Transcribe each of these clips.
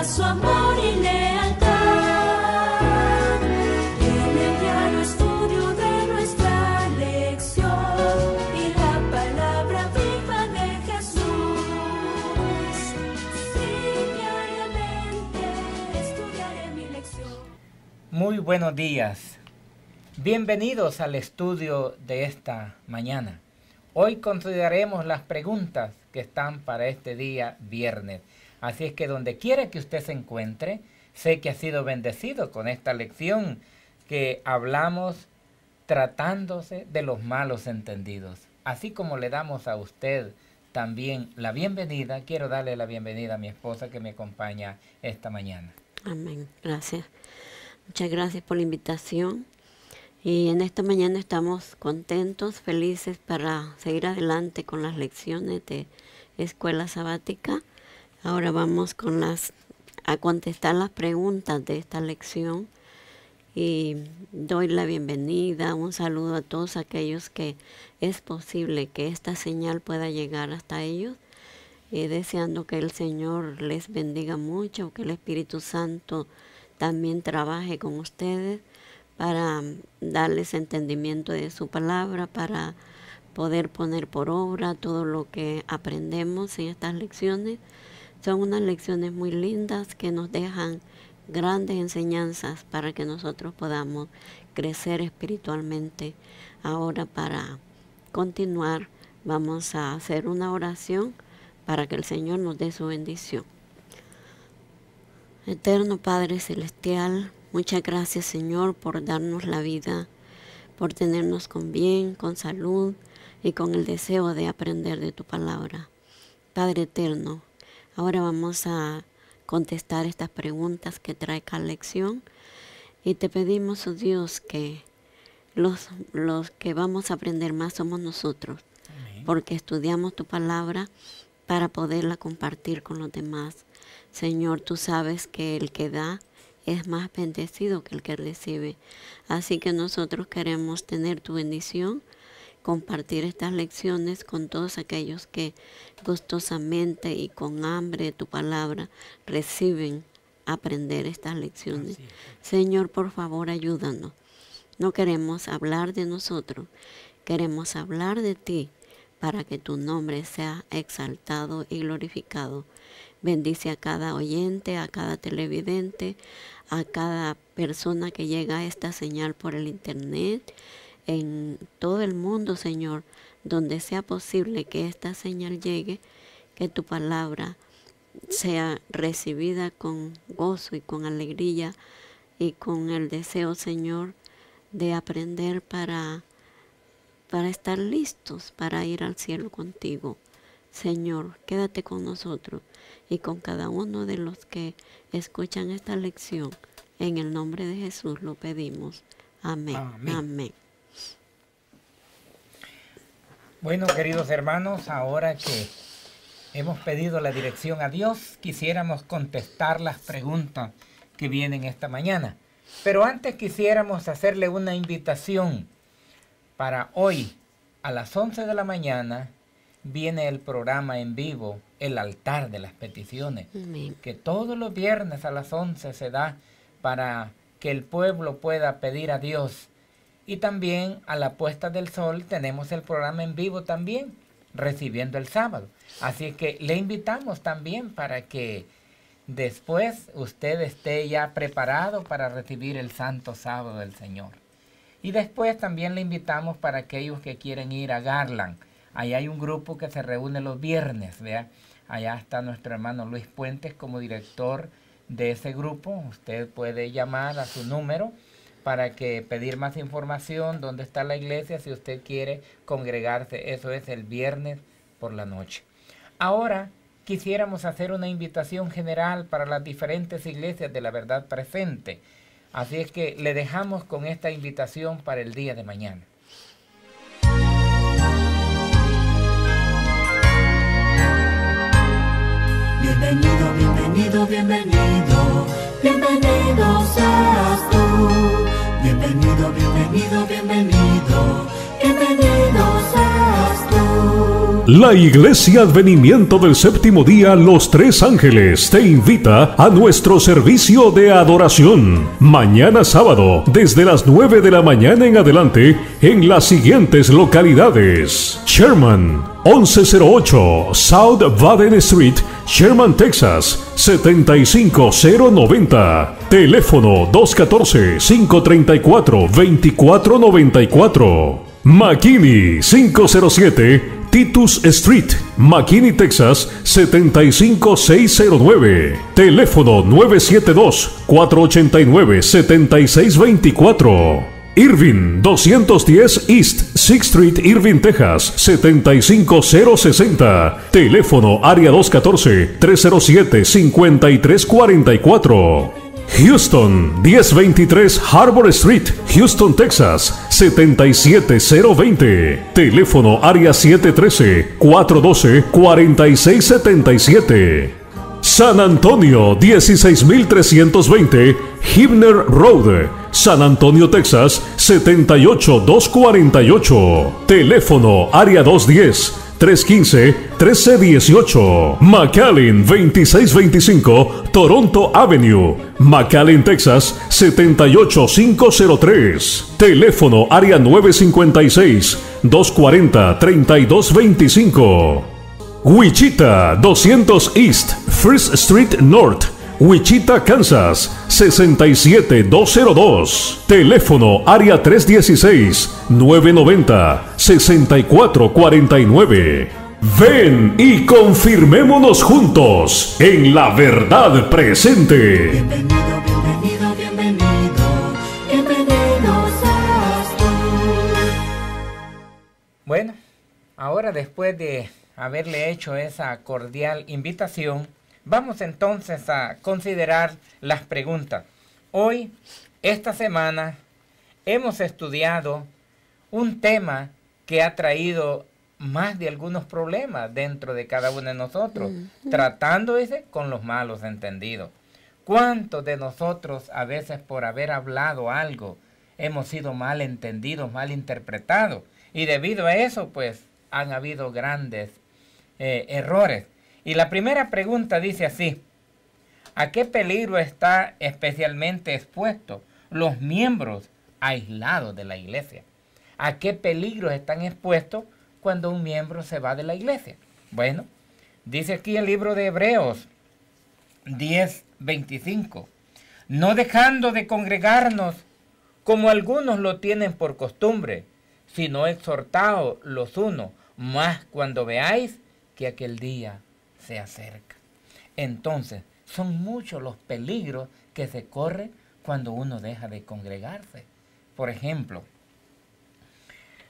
muestra su amor y lealtad. En el diario estudio de nuestra lección y la palabra viva de Jesús. Sí, diariamente estudiaré mi lección. Muy buenos días. Bienvenidos al estudio de esta mañana. Hoy consideraremos las preguntas que están para este día viernes. Así es que donde quiera que usted se encuentre, sé que ha sido bendecido con esta lección que hablamos tratándose de los malos entendidos. Así como le damos a usted también la bienvenida, quiero darle la bienvenida a mi esposa que me acompaña esta mañana. Amén. Gracias. Muchas gracias por la invitación. Y en esta mañana estamos contentos, felices para seguir adelante con las lecciones de Escuela Sabática. Ahora vamos a contestar las preguntas de esta lección. Y doy la bienvenida, un saludo a todos aquellos que es posible que esta señal pueda llegar hasta ellos. Deseando que el Señor les bendiga mucho, que el Espíritu Santo también trabaje con ustedes para darles entendimiento de su palabra, para poder poner por obra todo lo que aprendemos en estas lecciones. Son unas lecciones muy lindas que nos dejan grandes enseñanzas para que nosotros podamos crecer espiritualmente. Ahora, para continuar, vamos a hacer una oración para que el Señor nos dé su bendición. Eterno Padre Celestial, muchas gracias, Señor, por darnos la vida, por tenernos con bien, con salud y con el deseo de aprender de tu palabra. Padre eterno, ahora vamos a contestar estas preguntas que trae cada lección y te pedimos, oh Dios, que los que vamos a aprender más somos nosotros. Amén. Porque estudiamos tu palabra para poderla compartir con los demás. Señor, tú sabes que el que da es más bendecido que el que recibe. Así que nosotros queremos tener tu bendición, compartir estas lecciones con todos aquellos que gustosamente y con hambre de tu palabra reciben aprender estas lecciones. Señor, por favor, ayúdanos. No queremos hablar de nosotros, queremos hablar de ti para que tu nombre sea exaltado y glorificado. Bendice a cada oyente, a cada televidente, a cada persona que llega a esta señal por el internet, en todo el mundo, Señor, donde sea posible que esta señal llegue, que tu palabra sea recibida con gozo y con alegría y con el deseo, Señor, de aprender para estar listos para ir al cielo contigo. Señor, quédate con nosotros y con cada uno de los que escuchan esta lección. En el nombre de Jesús lo pedimos. Amén. Amén. Amén. Bueno, queridos hermanos, ahora que hemos pedido la dirección a Dios, quisiéramos contestar las preguntas que vienen esta mañana. Pero antes quisiéramos hacerle una invitación para hoy a las 11 de la mañana. Viene el programa en vivo, el altar de las peticiones, Amén. Que todos los viernes a las 11 se da para que el pueblo pueda pedir a Dios. Y también a la puesta del sol tenemos el programa en vivo también, recibiendo el sábado. Así que le invitamos también para que después usted esté ya preparado para recibir el Santo Sábado del Señor. Y después también le invitamos para aquellos que quieren ir a Garland. Allá hay un grupo que se reúne los viernes, ¿vea? Allá está nuestro hermano Luis Puentes como director de ese grupo. Usted puede llamar a su número para que pedir más información, dónde está la iglesia, si usted quiere congregarse. Eso es el viernes por la noche. Ahora quisiéramos hacer una invitación general para las diferentes iglesias de la verdad presente. Así es que le dejamos con esta invitación para el día de mañana. Bienvenido, bienvenido, bienvenido, bienvenido seas tú. Bienvenido, bienvenido, bienvenido, bienvenido seas tú. La Iglesia Advenimiento del Séptimo Día Los Tres Ángeles te invita a nuestro servicio de adoración. Mañana sábado, desde las 9 de la mañana en adelante, en las siguientes localidades: Sherman, 1108 South Baden Street, Sherman, Texas, 75090. Teléfono 214-534-2494. McKinney 507 Titus Street, McKinney, Texas, 75609. Teléfono 972-489-7624. Irving 210 East 6th Street, Irving, Texas, 75060. Teléfono área 214-307-5344. Houston 1023 Harbor Street, Houston, Texas, 77020. Teléfono área 713-412-4677. San Antonio 16320 Hibner Road, San Antonio, Texas, 78248. Teléfono área 210-315-1318. McAllen 2625 Toronto Avenue, McAllen, Texas, 78503. Teléfono área 956-240-3225. Wichita 200 East First Street North, Wichita, Kansas, 67202. Teléfono área 316-990-6449. Ven y confirmémonos juntos en la verdad presente. Bienvenido, bienvenido, bienvenido, bienvenido seas tú. Bueno, ahora después de haberle hecho esa cordial invitación, vamos entonces a considerar las preguntas. Hoy, esta semana, hemos estudiado un tema que ha traído más de algunos problemas dentro de cada uno de nosotros, tratándose con los malos entendidos. ¿Cuántos de nosotros a veces por haber hablado algo hemos sido mal entendidos, mal interpretados? Y debido a eso, pues, han habido grandes errores. Y la primera pregunta dice así: ¿a qué peligro está especialmente expuesto los miembros aislados de la iglesia? ¿A qué peligros están expuestos cuando un miembro se va de la iglesia? Bueno, dice aquí el libro de Hebreos 10:25: no dejando de congregarnos como algunos lo tienen por costumbre, sino exhortaos los unos, más cuando veáis que aquel día se acerca. Entonces, son muchos los peligros que se corren cuando uno deja de congregarse. Por ejemplo,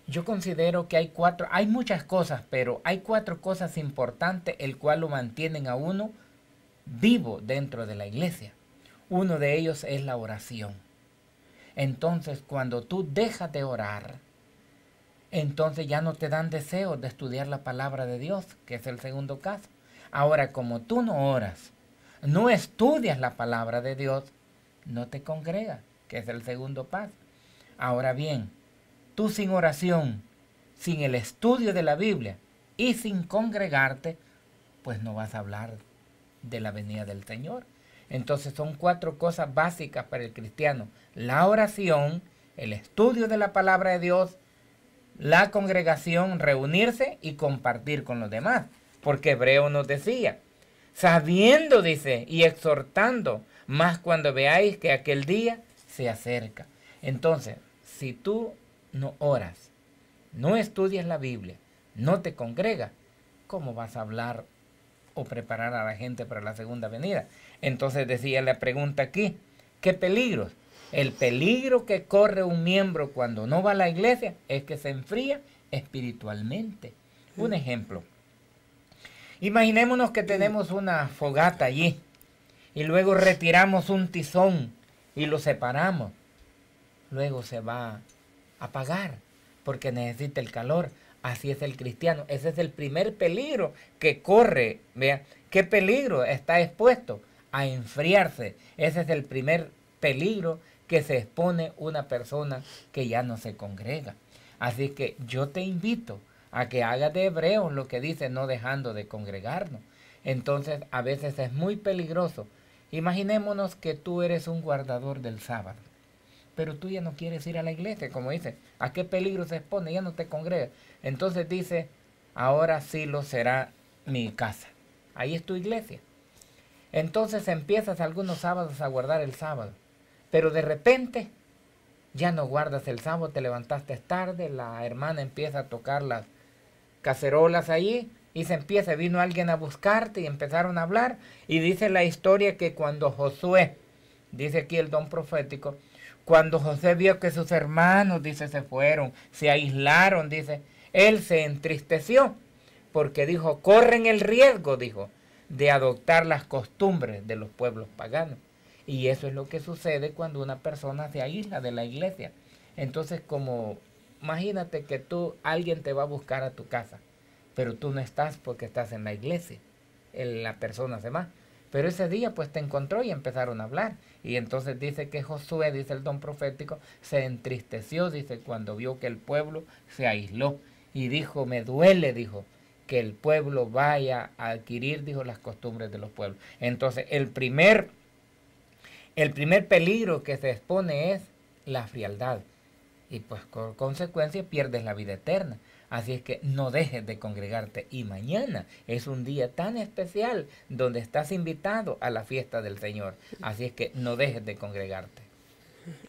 yo considero que hay muchas cosas, pero hay 4 cosas importantes el cual lo mantienen a uno vivo dentro de la iglesia. Uno de ellos es la oración. Entonces, cuando tú dejas de orar, entonces ya no te dan deseos de estudiar la palabra de Dios, que es el segundo caso. Ahora, como tú no oras, no estudias la palabra de Dios, no te congregas, que es el segundo paso. Ahora bien, tú sin oración, sin el estudio de la Biblia y sin congregarte, pues no vas a hablar de la venida del Señor. Entonces son 4 cosas básicas para el cristiano: la oración, el estudio de la palabra de Dios, la congregación, reunirse y compartir con los demás. Porque Hebreo nos decía, sabiendo, dice, y exhortando, más cuando veáis que aquel día se acerca. Entonces, si tú no oras, no estudias la Biblia, no te congregas, ¿cómo vas a hablar o preparar a la gente para la segunda venida? Entonces decía la pregunta aquí, ¿qué peligros? El peligro que corre un miembro cuando no va a la iglesia es que se enfría espiritualmente. Un ejemplo. Imaginémonos que tenemos una fogata allí y luego retiramos un tizón y lo separamos. Luego se va a apagar porque necesita el calor. Así es el cristiano. Ese es el primer peligro que corre. Vea, ¿qué peligro está expuesto? A enfriarse. Ese es el primer peligro que se expone una persona que ya no se congrega. Así que yo te invito a que hagas de Hebreos lo que dice, no dejando de congregarnos. Entonces a veces es muy peligroso. Imaginémonos que tú eres un guardador del sábado, pero tú ya no quieres ir a la iglesia, como dice, ¿a qué peligro se expone? Ya no te congregas. Entonces dice, ahora sí lo será mi casa. Ahí es tu iglesia. Entonces empiezas algunos sábados a guardar el sábado, pero de repente ya no guardas el sábado, te levantaste tarde, la hermana empieza a tocar las cacerolas allí y vino alguien a buscarte y empezaron a hablar. Y dice la historia que cuando Josué, dice aquí el don profético, cuando José vio que sus hermanos, dice, se fueron, se aislaron, dice, él se entristeció porque dijo, corren el riesgo, dijo, de adoptar las costumbres de los pueblos paganos. Y eso es lo que sucede cuando una persona se aísla de la iglesia. Entonces, como imagínate que alguien te va a buscar a tu casa, pero tú no estás porque estás en la iglesia. La persona se va. Pero ese día pues te encontró y empezaron a hablar. Y entonces dice que Josué, dice el don profético, se entristeció, dice, cuando vio que el pueblo se aisló. Y dijo, me duele, dijo, que el pueblo vaya a adquirir, dijo, las costumbres de los pueblos. Entonces el primer peligro que se expone es la frialdad. Y pues por consecuencia pierdes la vida eterna. Así es que no dejes de congregarte. Y mañana es un día tan especial donde estás invitado a la fiesta del Señor. Así es que no dejes de congregarte.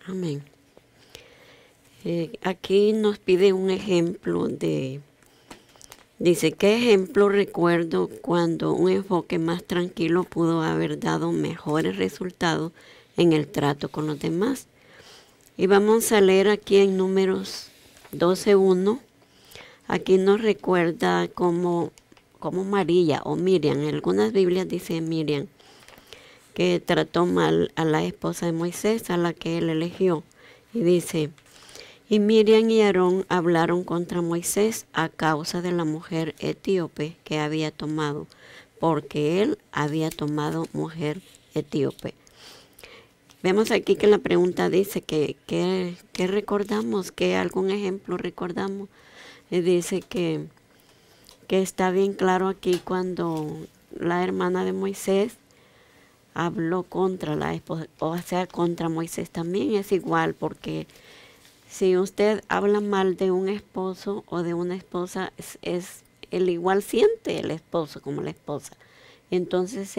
Amén. Aquí nos pide un ejemplo dice, ¿qué ejemplo recuerdo cuando un enfoque más tranquilo pudo haber dado mejores resultados en el trato con los demás? Y vamos a leer aquí en Números 12:1. Aquí nos recuerda como María o Miriam, en algunas Biblias dice Miriam, que trató mal a la esposa de Moisés, a la que él eligió. Y dice, y Miriam y Aarón hablaron contra Moisés a causa de la mujer etíope que había tomado, porque él había tomado mujer etíope. Vemos aquí que la pregunta dice que recordamos, que algún ejemplo recordamos. Y dice que está bien claro aquí cuando la hermana de Moisés habló contra la esposa, o sea, contra Moisés también es igual, porque si usted habla mal de un esposo o de una esposa, es el igual siente el esposo como la esposa. Entonces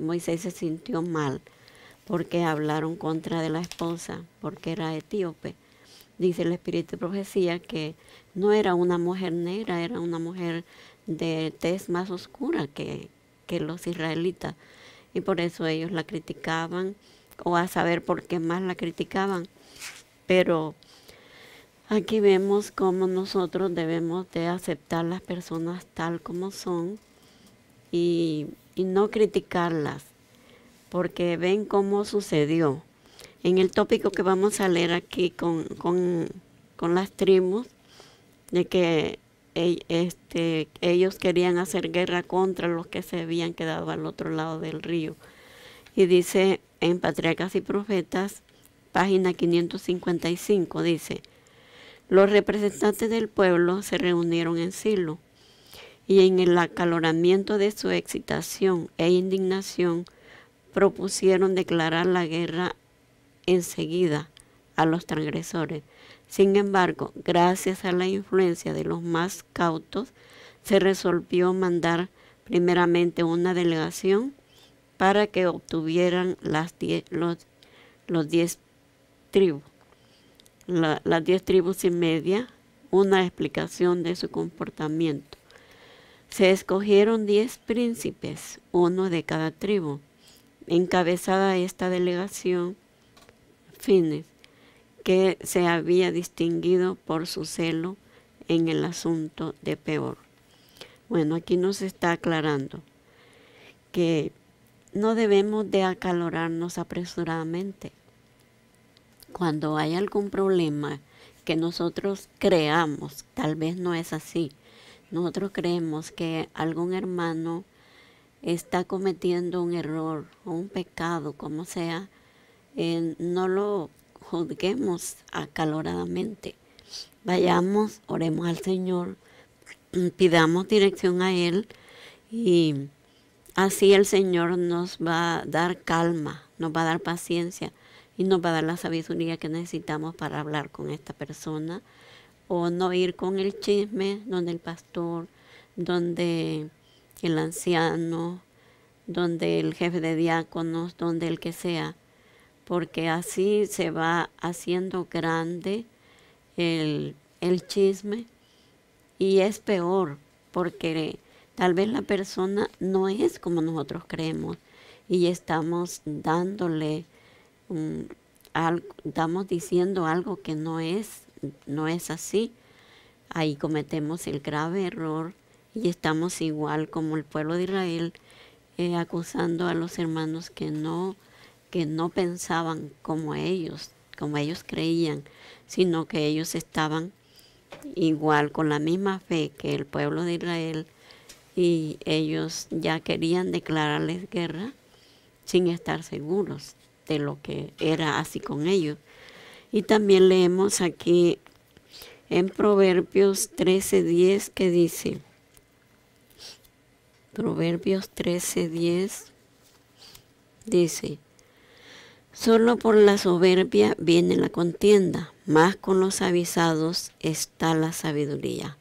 Moisés se sintió mal porque hablaron contra de la esposa, porque era etíope. Dice el espíritu de profecía que no era una mujer negra, era una mujer de tez más oscura que los israelitas. Y por eso ellos la criticaban, o a saber por qué más la criticaban. Pero aquí vemos cómo nosotros debemos de aceptar las personas tal como son y no criticarlas, porque ven cómo sucedió. En el tópico que vamos a leer aquí con las tribus, de que ellos querían hacer guerra contra los que se habían quedado al otro lado del río. Y dice en Patriarcas y Profetas, página 555, dice, los representantes del pueblo se reunieron en Silo, y en el acaloramiento de su excitación e indignación propusieron declarar la guerra enseguida a los transgresores. Sin embargo, gracias a la influencia de los más cautos, se resolvió mandar primeramente una delegación para que obtuvieran los 10 tribus, las 10 tribus y media, una explicación de su comportamiento. Se escogieron 10 príncipes, uno de cada tribu. Encabezada esta delegación, Fines, que se había distinguido por su celo en el asunto de Peor. Bueno, aquí nos está aclarando que no debemos de acalorarnos apresuradamente. Cuando hay algún problema que nosotros creamos, tal vez no es así, nosotros creemos que algún hermano está cometiendo un error o un pecado, como sea, no lo juzguemos acaloradamente. Vayamos, oremos al Señor, pidamos dirección a Él y así el Señor nos va a dar calma, nos va a dar paciencia y nos va a dar la sabiduría que necesitamos para hablar con esta persona o no ir con el chisme donde el pastor, donde el anciano, donde el jefe de diáconos, donde el que sea, porque así se va haciendo grande el chisme y es peor porque tal vez la persona no es como nosotros creemos y estamos dándole estamos diciendo algo que no es así. Ahí cometemos el grave error y estamos igual como el pueblo de Israel acusando a los hermanos que no pensaban como ellos creían, sino que ellos estaban igual con la misma fe que el pueblo de Israel y ellos ya querían declararles guerra sin estar seguros de lo que era así con ellos. Y también leemos aquí en Proverbios 13:10 que dice, Proverbios 13:10 dice, solo por la soberbia viene la contienda, mas con los avisados está la sabiduría.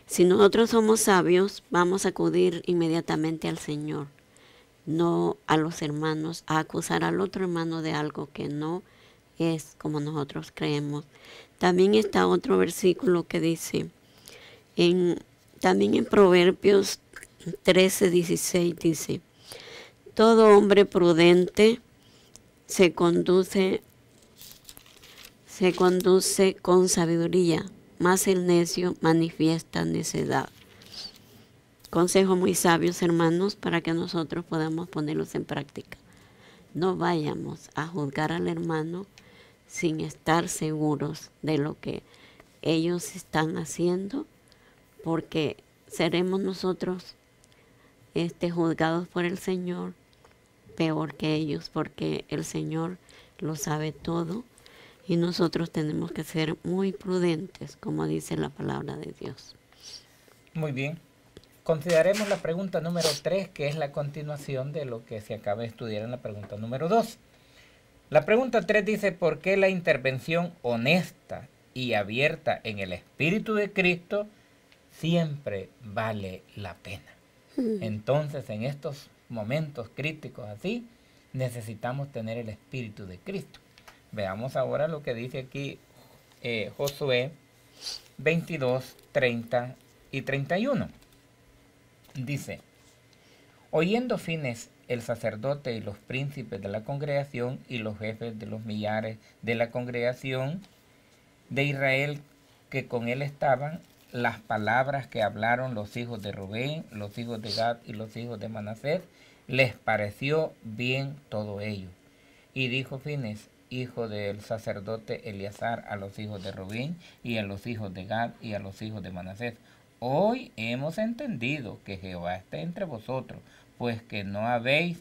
Si nosotros somos sabios, vamos a acudir inmediatamente al Señor, no a los hermanos, a acusar al otro hermano de algo que no es como nosotros creemos. También está otro versículo que dice, también en Proverbios 13:16 dice, todo hombre prudente se conduce con sabiduría, mas el necio manifiesta necedad. Consejos muy sabios, hermanos, para que nosotros podamos ponerlos en práctica. No vayamos a juzgar al hermano sin estar seguros de lo que ellos están haciendo, porque seremos nosotros juzgados por el Señor peor que ellos, porque el Señor lo sabe todo y nosotros tenemos que ser muy prudentes, como dice la palabra de Dios. Muy bien. Consideremos la pregunta número 3, que es la continuación de lo que se acaba de estudiar en la pregunta número 2. La pregunta 3 dice, ¿por qué la intervención honesta y abierta en el Espíritu de Cristo siempre vale la pena? Entonces, en estos momentos críticos así, necesitamos tener el Espíritu de Cristo. Veamos ahora lo que dice aquí Josué 22, 30 y 31. Dice, oyendo Fines el sacerdote y los príncipes de la congregación y los jefes de los millares de la congregación de Israel que con él estaban, las palabras que hablaron los hijos de Rubén, los hijos de Gad y los hijos de Manasés, les pareció bien todo ello. Y dijo Fines, hijo del sacerdote Eleazar, a los hijos de Rubén y a los hijos de Gad y a los hijos de Manasés, hoy hemos entendido que Jehová está entre vosotros, pues que no habéis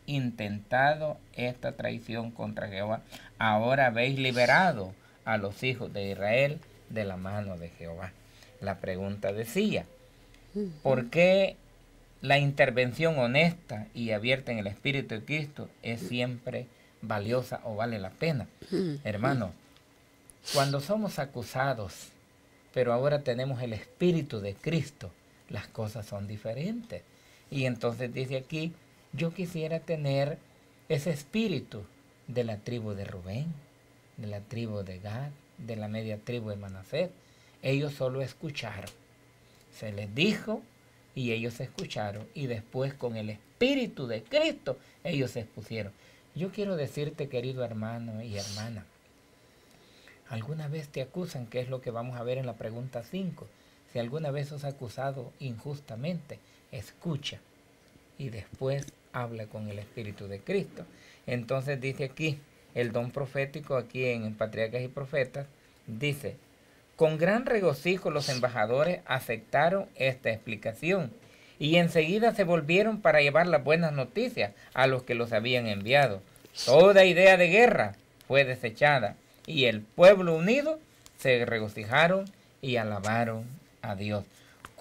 intentado esta traición contra Jehová. Ahora habéis liberado a los hijos de Israel de la mano de Jehová. La pregunta decía, ¿por qué la intervención honesta y abierta en el Espíritu de Cristo es siempre valiosa o vale la pena? Hermano, cuando somos acusados, pero ahora tenemos el Espíritu de Cristo, las cosas son diferentes. Y entonces dice aquí, yo quisiera tener ese espíritu de la tribu de Rubén, de la tribu de Gad, de la media tribu de Manasés. Ellos solo escucharon. Se les dijo y ellos escucharon. Y después con el Espíritu de Cristo ellos se expusieron. Yo quiero decirte, querido hermano y hermana, ¿alguna vez te acusan? ¿Qué es lo que vamos a ver en la pregunta 5? Si alguna vez sos acusado injustamente, escucha y después habla con el Espíritu de Cristo. Entonces dice aquí, el don profético aquí en Patriarcas y Profetas, dice, con gran regocijo los embajadores aceptaron esta explicación y enseguida se volvieron para llevar las buenas noticias a los que los habían enviado. Toda idea de guerra fue desechada y el pueblo unido se regocijaron y alabaron a Dios.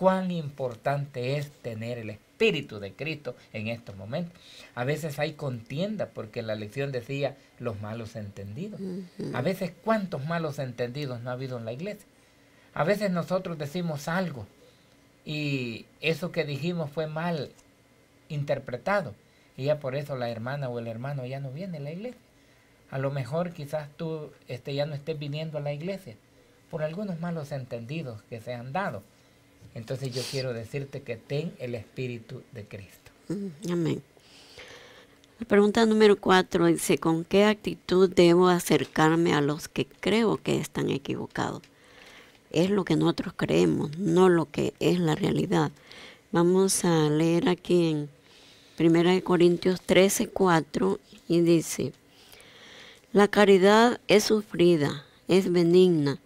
cuán importante es tener el Espíritu de Cristo en estos momentos. A veces hay contienda porque la lección decía los malos entendidos. A veces cuántos malos entendidos no ha habido en la iglesia. A veces nosotros decimos algo y eso que dijimos fue mal interpretado y ya por eso la hermana o el hermano ya no viene a la iglesia. A lo mejor quizás tú ya no estés viniendo a la iglesia por algunos malos entendidos que se han dado. Entonces yo quiero decirte que ten el Espíritu de Cristo. Amén. La pregunta número 4 dice, ¿con qué actitud debo acercarme a los que creo que están equivocados? Es lo que nosotros creemos, no lo que es la realidad. Vamos a leer aquí en 1 Corintios 13:4 y dice, la caridad es sufrida, es benigna,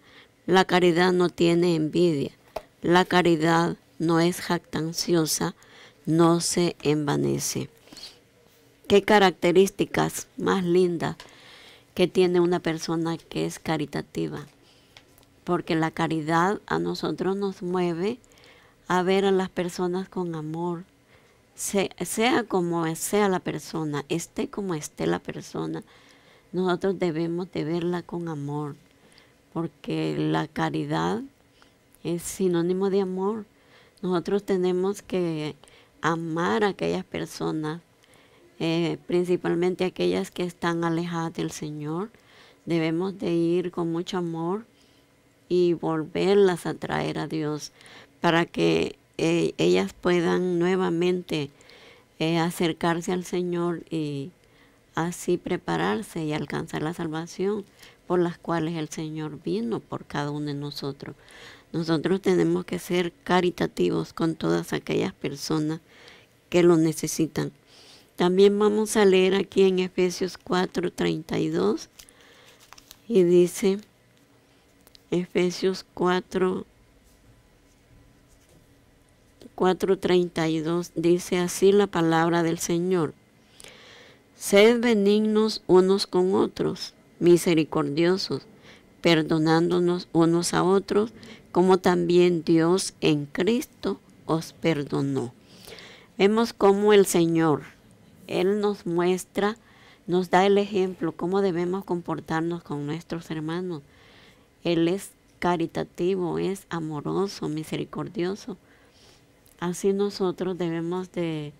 la caridad no tiene envidia, la caridad no es jactanciosa, no se envanece. ¿Qué características más lindas que tiene una persona que es caritativa? Porque la caridad a nosotros nos mueve a ver a las personas con amor, sea como sea la persona, esté como esté la persona, nosotros debemos de verla con amor, porque la caridad es sinónimo de amor. Nosotros tenemos que amar a aquellas personas, principalmente aquellas que están alejadas del Señor. Debemos de ir con mucho amor y volverlas a traer a Dios para que ellas puedan nuevamente acercarse al Señor y así prepararse y alcanzar la salvación por las cuales el Señor vino por cada uno de nosotros. Nosotros tenemos que ser caritativos con todas aquellas personas que lo necesitan. También vamos a leer aquí en Efesios 4:32 y dice, Efesios 4:32 dice así la palabra del Señor. Sed benignos unos con otros, misericordiosos, perdonándonos unos a otros, como también Dios en Cristo os perdonó. Vemos cómo el Señor, Él nos muestra, nos da el ejemplo, cómo debemos comportarnos con nuestros hermanos. Él es caritativo, es amoroso, misericordioso. Así nosotros debemos de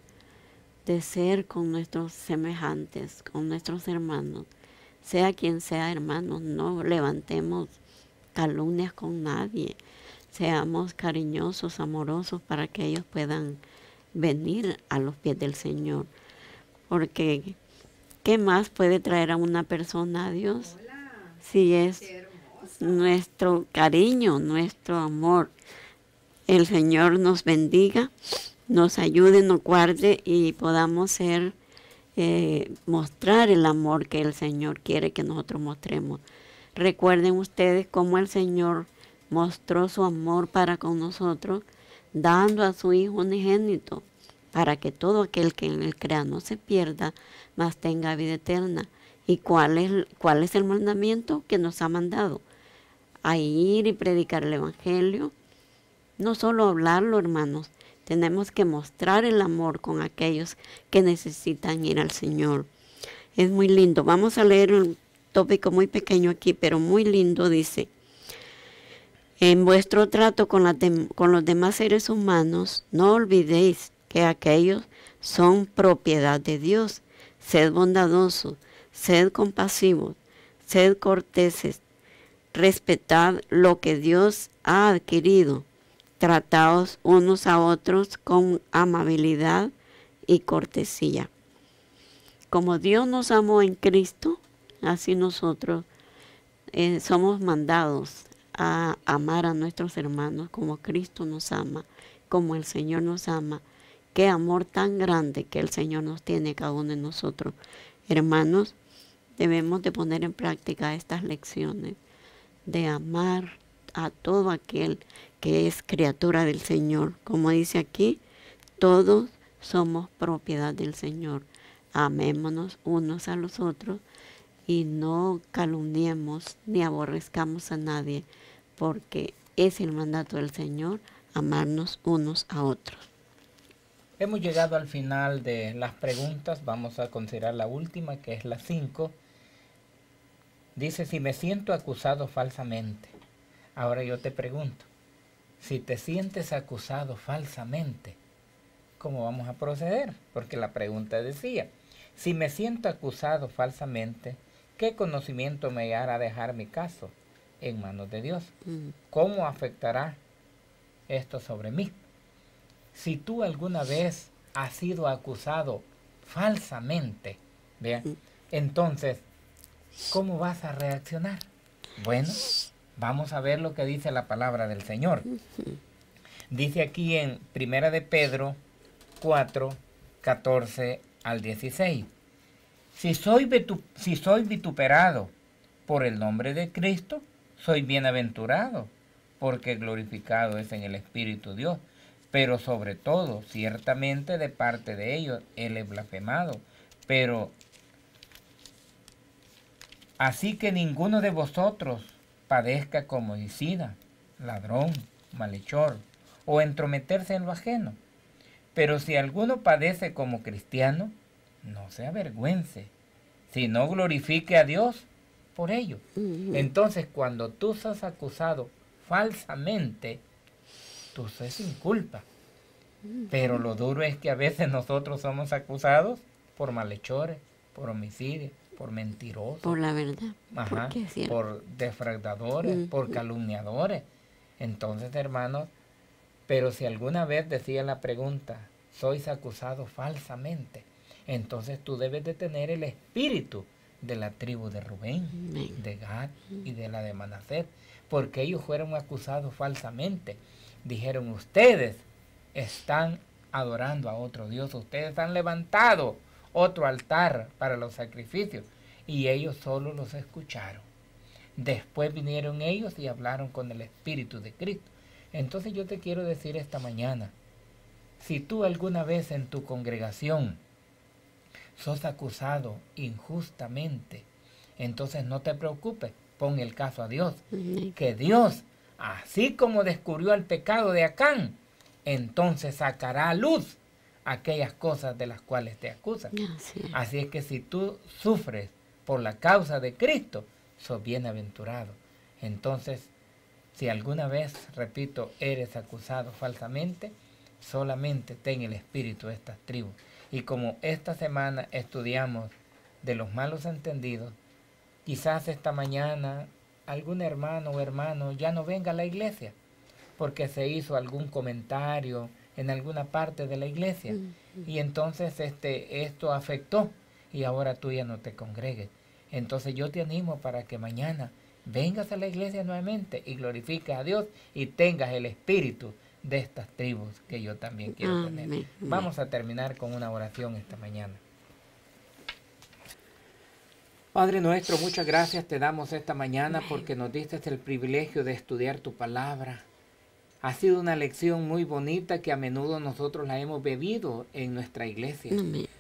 ser con nuestros semejantes, con nuestros hermanos. Sea quien sea, hermanos, no levantemos calumnias con nadie. Seamos cariñosos, amorosos, para que ellos puedan venir a los pies del Señor. Porque, ¿qué más puede traer a una persona a Dios? Si es nuestro cariño, nuestro amor. El Señor nos bendiga, nos ayude, nos guarde y podamos mostrar el amor que el Señor quiere que nosotros mostremos. Recuerden ustedes cómo el Señor mostró su amor para con nosotros, dando a su Hijo unigénito, para que todo aquel que en Él crea no se pierda, mas tenga vida eterna. ¿Y cuál es el mandamiento que nos ha mandado? A ir y predicar el Evangelio. No solo hablarlo, hermanos, tenemos que mostrar el amor con aquellos que necesitan ir al Señor. Es muy lindo. Vamos a leer un tópico muy pequeño aquí, pero muy lindo. Dice, en vuestro trato con los demás seres humanos, no olvidéis que aquellos son propiedad de Dios. Sed bondadosos, sed compasivos, sed corteses, respetad lo que Dios ha adquirido. Trataos unos a otros con amabilidad y cortesía. Como Dios nos amó en Cristo, así nosotros somos mandados a amar a nuestros hermanos como Cristo nos ama, como el Señor nos ama. Qué amor tan grande que el Señor nos tiene a cada uno de nosotros. Hermanos, debemos de poner en práctica estas lecciones de amar a todo aquel que es criatura del Señor. Como dice aquí, todos somos propiedad del Señor. Amémonos unos a los otros y no calumniemos ni aborrezcamos a nadie, porque es el mandato del Señor, amarnos unos a otros. Hemos llegado al final de las preguntas. Vamos a considerar la última, que es la 5. Dice, si me siento acusado falsamente. Ahora yo te pregunto, si te sientes acusado falsamente, ¿cómo vamos a proceder? Porque la pregunta decía, si me siento acusado falsamente, ¿qué conocimiento me hará dejar mi caso en manos de Dios? ¿Cómo afectará esto sobre mí? Si tú alguna vez has sido acusado falsamente, ¿vea? Entonces, ¿cómo vas a reaccionar? Bueno, vamos a ver lo que dice la palabra del Señor. Dice aquí en 1 de Pedro 4, 14 al 16. Si soy vituperado por el nombre de Cristo, soy bienaventurado, porque glorificado es en el Espíritu Dios. Pero sobre todo, ciertamente de parte de ellos, Él es blasfemado. Pero así que ninguno de vosotros padezca como homicida, ladrón, malhechor, o entrometerse en lo ajeno. Pero si alguno padece como cristiano, no se avergüence, sino glorifique a Dios por ello. Entonces, cuando tú sos acusado falsamente, tú sos sin culpa. Pero lo duro es que a veces nosotros somos acusados por malhechores, por homicidios, por mentirosos. Por la verdad. Ajá, por defraudadores, por calumniadores. Entonces, hermanos, pero si alguna vez decía la pregunta, sois acusados falsamente, entonces tú debes de tener el espíritu de la tribu de Rubén, de Gad y de la de Manasés, porque ellos fueron acusados falsamente. Dijeron, ustedes están adorando a otro Dios, ustedes han levantado otro altar para los sacrificios, y ellos solo los escucharon. Después vinieron ellos y hablaron con el Espíritu de Cristo. Entonces yo te quiero decir esta mañana, si tú alguna vez en tu congregación sos acusado injustamente, entonces no te preocupes, pon el caso a Dios, que Dios, así como descubrió el pecado de Acán, entonces sacará a luz aquellas cosas de las cuales te acusan. Así es que si tú sufres por la causa de Cristo, sos bienaventurado. Entonces, si alguna vez, repito, eres acusado falsamente, solamente ten el espíritu de estas tribus. Y como esta semana estudiamos de los malos entendidos, quizás esta mañana algún hermano o hermano ya no venga a la iglesia porque se hizo algún comentario en alguna parte de la iglesia y entonces esto afectó y ahora tú ya no te congregues. Entonces yo te animo para que mañana vengas a la iglesia nuevamente y glorifiques a Dios y tengas el espíritu de estas tribus que yo también quiero tener. Vamos a terminar con una oración esta mañana. Padre nuestro, muchas gracias te damos esta mañana porque nos diste el privilegio de estudiar tu palabra. Ha sido una lección muy bonita que a menudo nosotros la hemos bebido en nuestra iglesia.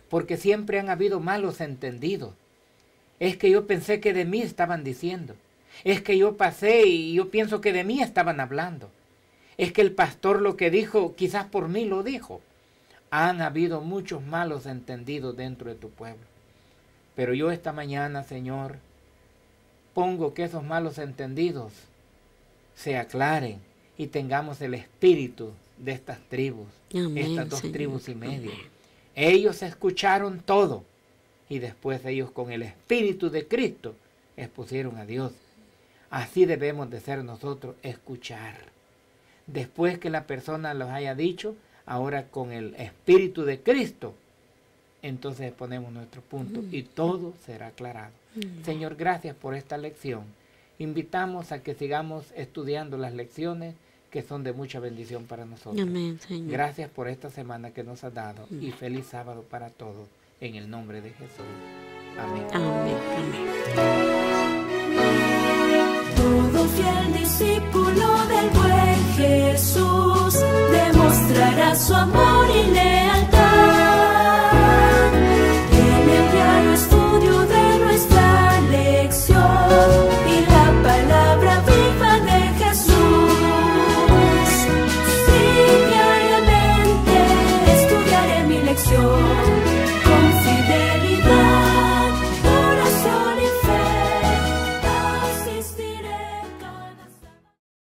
Porque siempre han habido malos entendidos. Es que yo pensé que de mí estaban diciendo. Es que yo pasé y yo pienso que de mí estaban hablando. Es que el pastor lo que dijo, quizás por mí lo dijo. Han habido muchos malos entendidos dentro de tu pueblo. Pero yo esta mañana, Señor, pongo que esos malos entendidos se aclaren y tengamos el espíritu de estas tribus, estas dos tribus y media. Ellos escucharon todo y después ellos con el espíritu de Cristo expusieron a Dios. Así debemos de ser nosotros, escuchar. Después que la persona los haya dicho, ahora con el espíritu de Cristo, entonces ponemos nuestro punto y todo será aclarado. Señor, gracias por esta lección. Invitamos a que sigamos estudiando las lecciones que son de mucha bendición para nosotros. Amén, Señor. Gracias por esta semana que nos has dado y feliz sábado para todos. En el nombre de Jesús. Amén. Amén. Amén. Todo fiel discípulo del buen Jesús demostrará su amor y